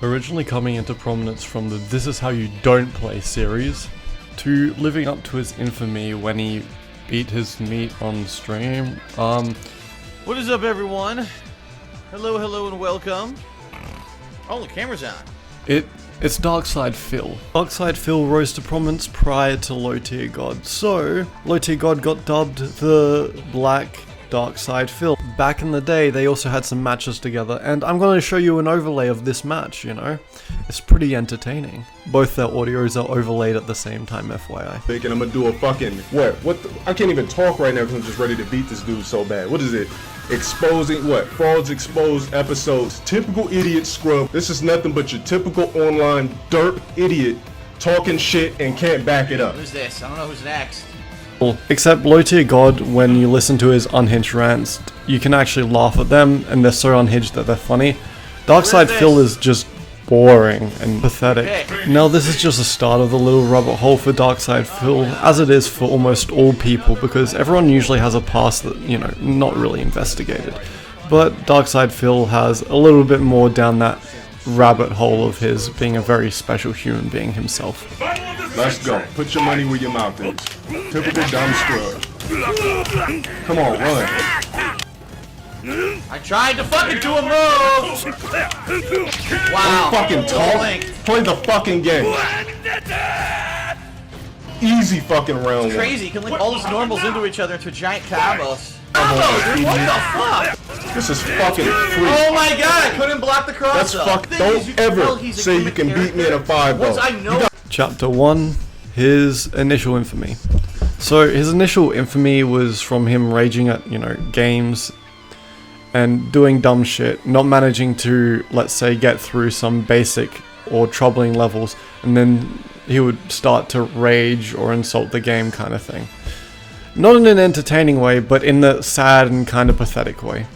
Originally coming into prominence from the This Is How You Don't Play series, to living up to his infamy when he beat his meat on stream. What is up, everyone? Hello and welcome. Oh, the camera's on. It's Darksydephil. Darksydephil rose to prominence prior to Low Tier God, so Low Tier God got dubbed the Black Darksydephil. Back in the day, they also had some matches together, and I'm going to show you an overlay of this match, you know? It's pretty entertaining. Both their audios are overlaid at the same time, FYI. Thinking I'm gonna do a fucking, what the, I can't even talk right now because I'm just ready to beat this dude so bad. What is it? Exposing, Frauds Exposed episodes. Typical idiot scrub. This is nothing but your typical online derp idiot talking shit and can't back it up. Who's this? I don't know who's next. Except Low Tier God, when you listen to his unhinged rants, you can actually laugh at them, and they're so unhinged that they're funny. Darksydephil is just boring and pathetic. Okay. Now this is just the start of the little rabbit hole for Darksydephil, as it is for almost all people, because everyone usually has a past that, you know, not really investigated. But Darksydephil has a little bit more down that rabbit hole of his being a very special human being himself. Let's go. Put your money where your mouth is. Typical dumb scrub. Come on, run. I tried to fucking do a move! Wow. Fucking talk. Play the fucking game. Easy fucking round one. Crazy, you can link all those normals into each other into giant combos. Oh, dude, what the fuck? This is fucking free. Oh my god, I couldn't block the cross. That's fuck. Don't ever say you can beat me in a 5-0. Once I know. Chapter 1, his initial infamy. So his initial infamy was from him raging at, you know, games and doing dumb shit, not managing to, let's say, get through some basic or troubling levels, and then he would start to rage or insult the game kind of thing. Not in an entertaining way, but in the sad and kind of pathetic way.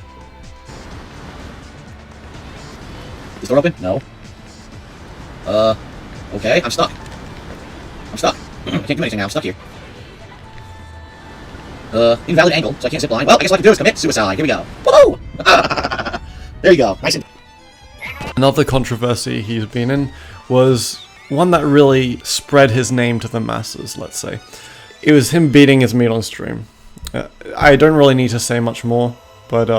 Is the door open? No. Okay, I'm stuck. I can't do anything now, I'm stuck here. Invalid angle, so I can't zip line. Well, I guess all I can do is commit suicide. Here we go. Woohoo! There you go. Nice and... Another controversy he's been in was one that really spread his name to the masses, let's say. It was him beating his meat on stream. I don't really need to say much more, but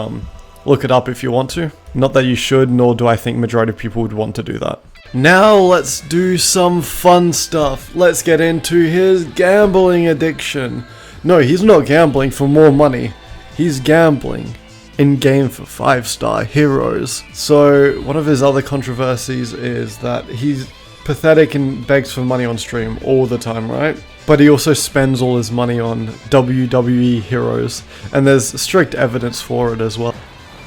look it up if you want to. Not that you should, nor do I think majority of people would want to do that. Now let's do some fun stuff. Let's get into his gambling addiction. No, he's not gambling for more money. He's gambling in-game for 5-star heroes. So one of his other controversies is that he's pathetic and begs for money on stream all the time, right? But he also spends all his money on WWE heroes, and there's strict evidence for it as well.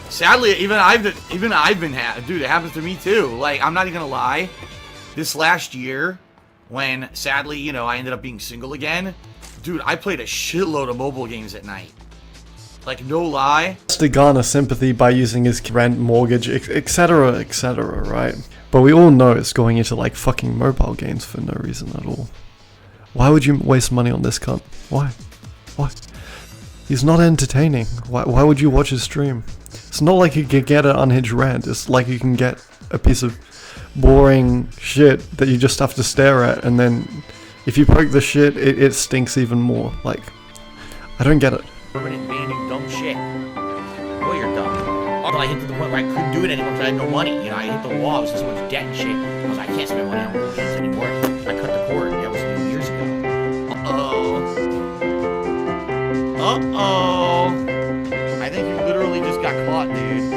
Sadly, even I've been dude, it happens to me too. Like, I'm not even gonna lie. This last year, when sadly, you know, I ended up being single again, dude, I played a shitload of mobile games at night. Like, no lie. To garner sympathy by using his rent, mortgage, etc., right? But we all know it's going into like fucking mobile games for no reason at all. Why would you waste money on this cunt? Why? He's not entertaining. Why would you watch his stream? It's not like you can get an unhinged rant. It's like you can get a piece of boring shit that you just have to stare at, and then if you poke the shit, it stinks even more. Like, I don't get it. Banning dumb shit. Well, you're dumb. Although I hit to the point where I couldn't do it anymore because I had no money. You know, I hit the wall. I was just so much debt and shit. I was like, I can't spend money on mobile games anymore. I cut the cord. That was years ago. I think you literally just got caught, dude.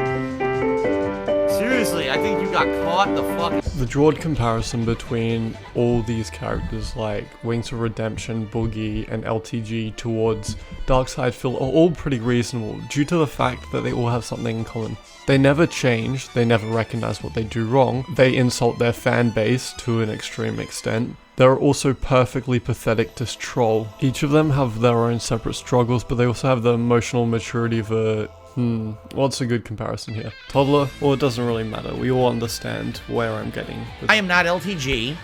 Seriously, I think you got caught the fuck. The broad comparison between all these characters like Wings of Redemption, Boogie, and LTG towards Darksydephil are all pretty reasonable due to the fact that they all have something in common. They never change, they never recognize what they do wrong, they insult their fan base to an extreme extent. They're also perfectly pathetic to troll. Each of them have their own separate struggles, but they also have the emotional maturity of a what's a good comparison here? Toddler? Well, it doesn't really matter. We all understand where I'm getting. I am not LTG.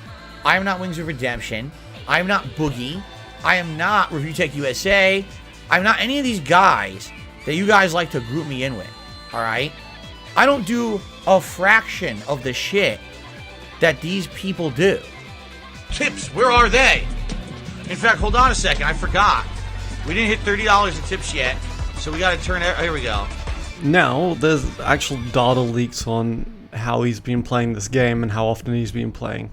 I am not Wings of Redemption. I am not Boogie. I am not Review Tech USA. I'm not any of these guys that you guys like to group me in with. Alright? I don't do a fraction of the shit that these people do. Tips, where are they? In fact, hold on a second, I forgot. We didn't hit $30 in tips yet, so we gotta turn it. Here we go. Now, there's actual data leaks on how he's been playing this game and how often he's been playing.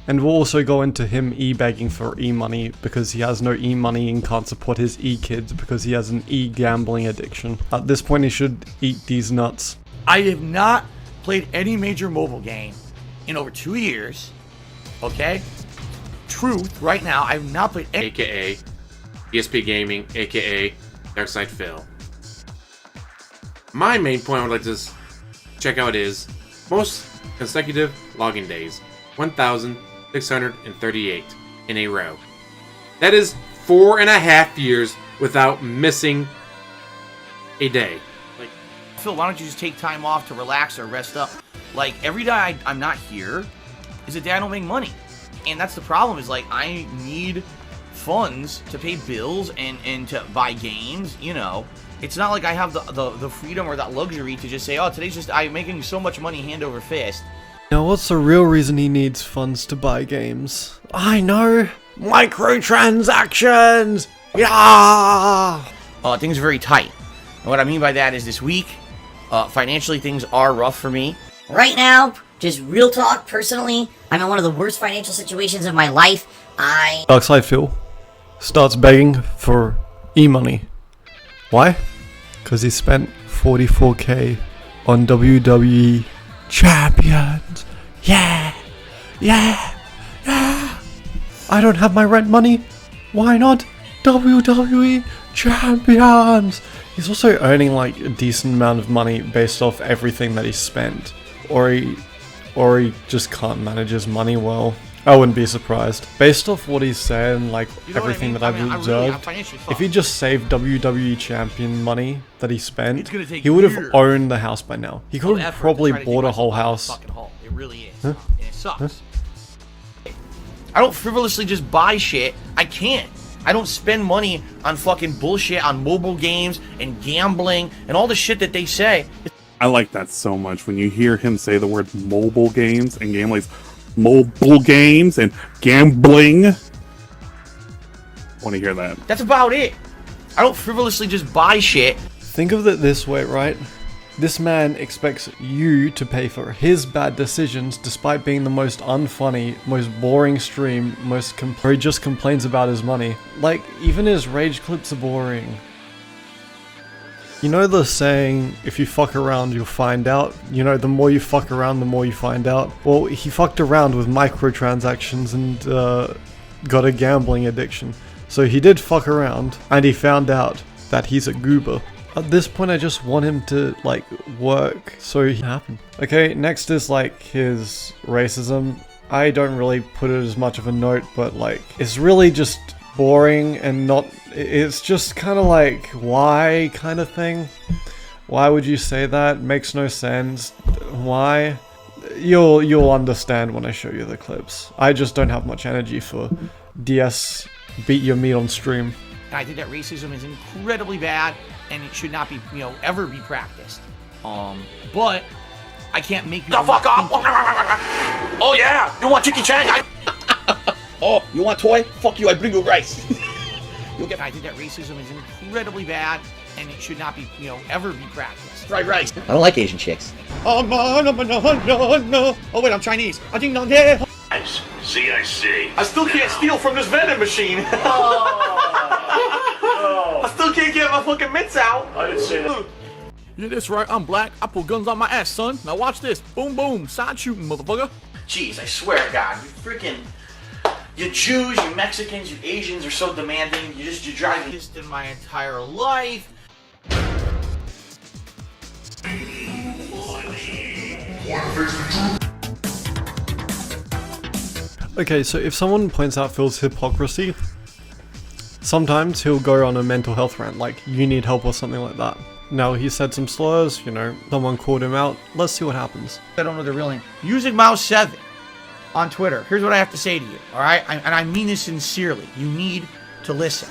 And we'll also go into him e-begging for e-money because he has no e-money and can't support his e-kids because he has an e-gambling addiction. At this point, he should eat these nuts. I have not played any major mobile game in over 2 years, okay? Truth, right now, I have not played any. AKA DSP Gaming, AKA Darksydephil. My main point I would like to check out is most consecutive login days, 1,638 in a row. That is 4.5 years without missing a day. Like, Phil, why don't you just take time off to relax or rest up? Like, every day I'm not here is a day I don't make money. And that's the problem, is like, I need funds to pay bills and to buy games, you know. It's not like I have the freedom or that luxury to just say, oh, today's just, I'm making so much money hand over fist. Now, what's the real reason he needs funds to buy games? I know! Microtransactions! Yeah! Things are very tight. And what I mean by that is this week, financially, things are rough for me. Right now, just real talk, personally, I'm in one of the worst financial situations of my life. Darksydephil starts begging for e-money. Why? Because he spent 44k on WWE Champions. Yeah! Yeah! Yeah! I don't have my rent money. Why not WWE Champions? He's also earning like a decent amount of money based off everything that he spent. Or he just can't manage his money well. I wouldn't be surprised. Based off what he's saying, like everything that I've observed, if he just saved WWE Champion money that he spent, he would have owned the house by now. He could have probably bought a whole house. It really is. And it sucks. I don't frivolously just buy shit. I can't. I don't spend money on fucking bullshit on mobile games and gambling and all the shit that they say. I like that so much when you hear him say the word mobile games and gambling. Mobile games and gambling. Want to hear that? That's about it. I don't frivolously just buy shit. Think of it this way, right? This man expects you to pay for his bad decisions despite being the most unfunny, most boring stream, where he just complains about his money. Like, even his rage clips are boring. You know the saying, if you fuck around, you'll find out? You know, the more you fuck around, the more you find out? Well, he fucked around with microtransactions and got a gambling addiction. So he did fuck around, and he found out that he's a goober. At this point, I just want him to, like, work so he can happen. Okay, next is, like, his racism. I don't really put it as much of a note, but, like, it's really just boring and not, it's just kind of like, why kind of thing. Why would you say that? Makes no sense. Why? You'll understand when I show you the clips. I just don't have much energy for DS beat your meat on stream. I think that racism is incredibly bad and it should not be, you know, ever be practiced. But I can't make you the fuck up. Oh yeah, you want chicken chang? Oh, you want toy? Fuck you, I bring you rice. You'll get. I think that racism is incredibly bad, and it should not be, you know, ever be practiced. Fried rice. I don't like Asian chicks. Oh no! Oh wait, I'm Chinese. I think no, yeah. See, I see. I still can't steal from this vending machine. I still can't get my fucking mitts out. I didn't say that. Yeah, that's right. I'm black. I pull guns on my ass, son. Now watch this. Boom, boom. Side shooting, motherfucker. Jeez, I swear to God, you freaking... You Jews, you Mexicans, you Asians are so demanding. You drive me In my entire life. Okay, so if someone points out Phil's hypocrisy, sometimes he'll go on a mental health rant, like, you need help or something like that. Now, he said some slurs, you know, someone called him out. Let's see what happens. I don't know the real name. Using Mouse7 on Twitter. Here's what I have to say to you, all right? And I mean this sincerely. You need to listen.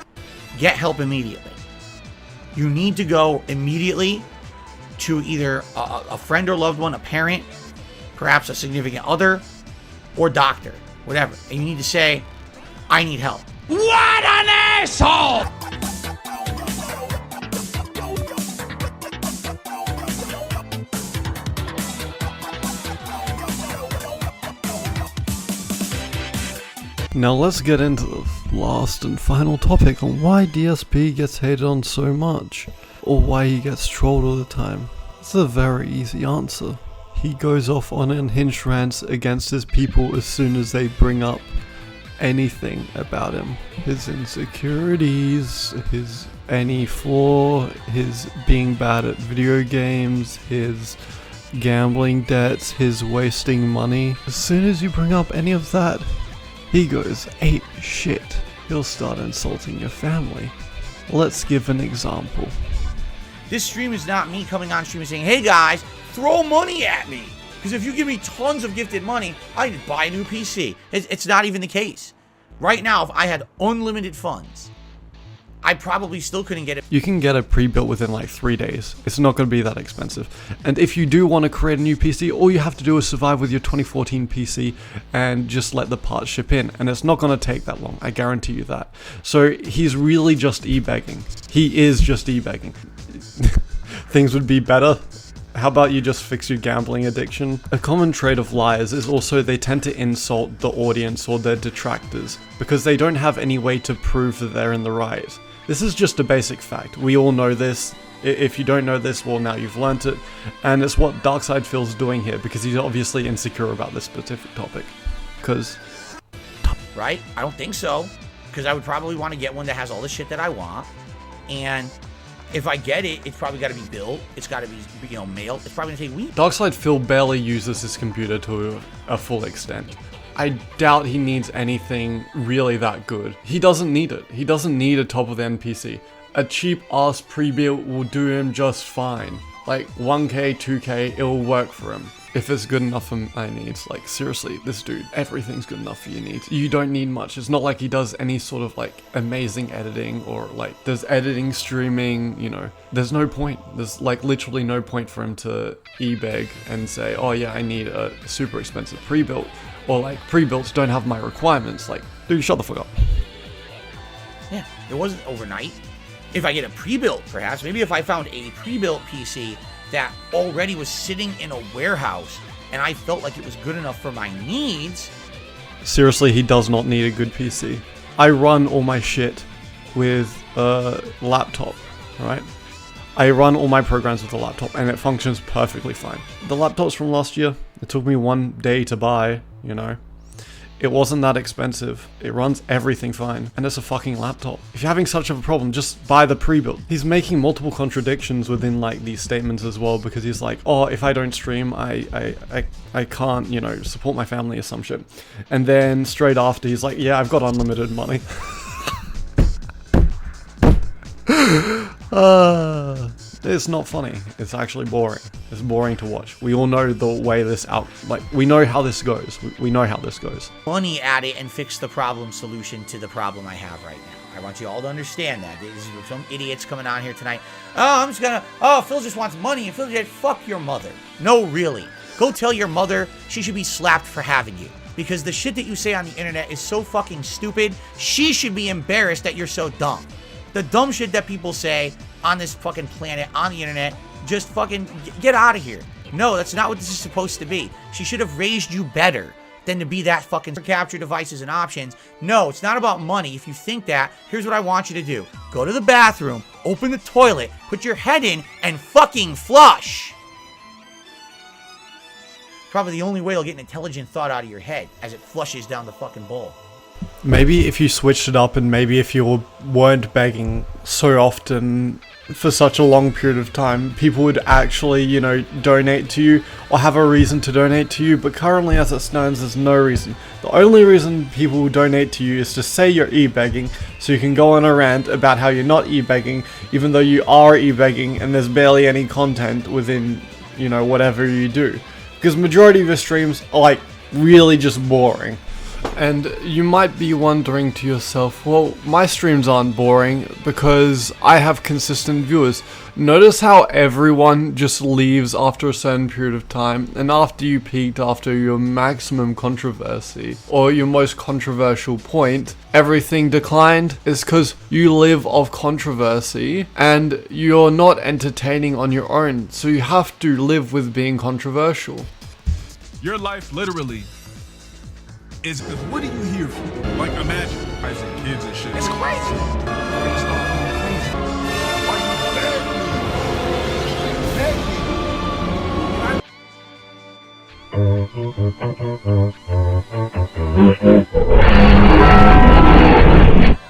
Get help immediately. You need to go immediately to either a friend or loved one, a parent, perhaps a significant other, or doctor, whatever. And you need to say, I need help. What an asshole! Now let's get into the last and final topic on why DSP gets hated on so much, or why he gets trolled all the time. It's a very easy answer. He goes off on unhinged rants against his people as soon as they bring up anything about him. His insecurities, his any flaw, his being bad at video games, his gambling debts, his wasting money. As soon as you bring up any of that, he goes ape shit. He'll start insulting your family. Let's give an example. This stream is not me coming on stream and saying, hey guys, throw money at me. Because if you give me tons of gifted money, I could buy a new PC. It's not even the case. Right now, if I had unlimited funds, I probably still couldn't get it. You can get a pre-built within like 3 days. It's not going to be that expensive. And if you do want to create a new PC, all you have to do is survive with your 2014 PC and just let the parts ship in. And it's not going to take that long. I guarantee you that. So he's really just e-begging. He is just e-begging. Things would be better. How about you just fix your gambling addiction? A common trait of liars is also they tend to insult the audience or their detractors because they don't have any way to prove that they're in the right. This is just a basic fact. We all know this. If you don't know this, well, now you've learnt it. And it's what Darksydephil's doing here because he's obviously insecure about this specific topic. Because... Right? I don't think so. Because I would probably want to get one that has all the shit that I want. And if I get it, it's probably got to be built. It's got to be, mailed. It's probably going to take weeks. Darksydephil barely uses his computer to a full extent. I doubt he needs anything really that good. He doesn't need it. He doesn't need a top-of-the-end PC. A cheap-ass pre-built will do him just fine. Like 1K, 2K, it'll work for him. If it's good enough for my needs. Like, seriously, this dude, everything's good enough for your needs. You don't need much. It's not like he does any sort of, like, amazing editing or, like, there's editing, streaming, There's no point. There's, like, literally no point for him to e-beg and say, oh, yeah, I need a super expensive pre-built. Or, like, pre-builts don't have my requirements. Like, dude, shut the fuck up. Yeah, it wasn't overnight. If I get a pre-built, perhaps, maybe if I found a pre-built PC that already was sitting in a warehouse and I felt like it was good enough for my needs. Seriously, he does not need a good PC. I run all my shit with a laptop, right? I run all my programs with a laptop and it functions perfectly fine. The laptop's from last year. It took me 1 day to buy, It wasn't that expensive. It runs everything fine. And it's a fucking laptop. If you're having such a problem, just buy the pre-built. He's making multiple contradictions within like these statements as well because he's like, oh, if I don't stream, I can't, support my family or some shit. And then straight after he's like, yeah, I've got unlimited money. It's not funny. It's actually boring. It's boring to watch. We all know the way we know how this goes. We know how this goes. Money at it and fix the solution to the problem I have right now. I want you all to understand that. There's some idiots coming on here tonight. Phil just wants money. And Phil just, fuck your mother. No, really. Go tell your mother she should be slapped for having you. Because the shit that you say on the internet is so fucking stupid. She should be embarrassed that you're so dumb. The dumb shit that people say on this fucking planet, on the internet, just fucking get out of here. No, that's not what this is supposed to be. She should have raised you better than to be that fucking capture devices and options. No, it's not about money. If you think that, here's what I want you to do. Go to the bathroom, open the toilet, put your head in, and fucking flush. Probably the only way you'll get an intelligent thought out of your head as it flushes down the fucking bowl. Maybe if you switched it up and maybe if you weren't begging so often for such a long period of time, people would actually, donate to you or have a reason to donate to you. But currently, as it stands, there's no reason. The only reason people will donate to you is to say you're e-begging, so you can go on a rant about how you're not e-begging, even though you are e-begging and there's barely any content within, whatever you do. Because majority of your streams are, like, really just boring. And you might be wondering to yourself, well, my streams aren't boring because I have consistent viewers. Notice how everyone just leaves after a certain period of time, and after you peaked after your maximum controversy, or your most controversial point, everything declined. Is because you live off controversy, and you're not entertaining on your own, so you have to live with being controversial. Your life literally is, because what are you here for? Like, imagine, I said kids and shit. It's crazy.